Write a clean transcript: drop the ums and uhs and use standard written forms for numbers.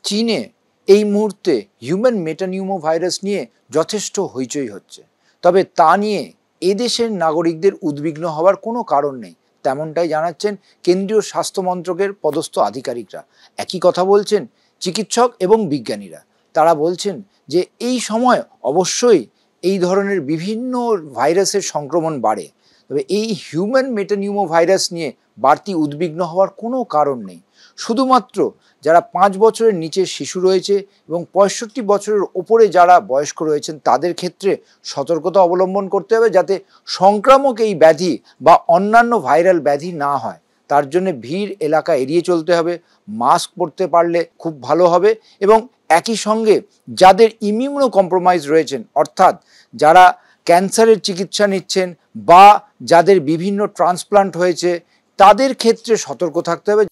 চীনে এই মুহূর্তে হিউম্যান মেটানিউমো ভাইরাস নিয়ে যথেষ্ট হইচই হচ্ছে, তবে তা নিয়ে এদেশের নাগরিকদের উদ্বিগ্ন হওয়ার কোনো কারণ নেই, তেমনটাই জানাচ্ছেন কেন্দ্রীয় স্বাস্থ্য মন্ত্রকের পদস্থ আধিকারিকরা। একই কথা বলছেন চিকিৎসক এবং বিজ্ঞানীরা। তারা বলছেন যে এই সময় অবশ্যই এই ধরনের বিভিন্ন ভাইরাসের সংক্রমণ বাড়ে, তবে এই হিউম্যান মেটানিউমো ভাইরাস নিয়ে বাড়তি উদ্বিগ্ন হওয়ার কোনো কারণ নেই। শুধুমাত্র যারা 5 বছরের নিচের শিশু রয়েছে এবং 65 বছরের ওপরে যারা বয়স্ক রয়েছেন তাদের ক্ষেত্রে সতর্কতা অবলম্বন করতে হবে, যাতে সংক্রামক এই ব্যাধি বা অন্যান্য ভাইরাল ব্যাধি না হয়। তার জন্য ভিড় এলাকা এড়িয়ে চলতে হবে, মাস্ক পরতে পারলে খুব ভালো হবে, এবং একই সঙ্গে যাদের ইমিউনো কম্প্রোমাইজ রয়েছেন, অর্থাৎ যারা ক্যান্সারের চিকিৎসা নিচ্ছেন বা যাদের বিভিন্ন ট্রান্সপ্লান্ট হয়েছে, তাদের ক্ষেত্রে সতর্ক থাকতে হবে।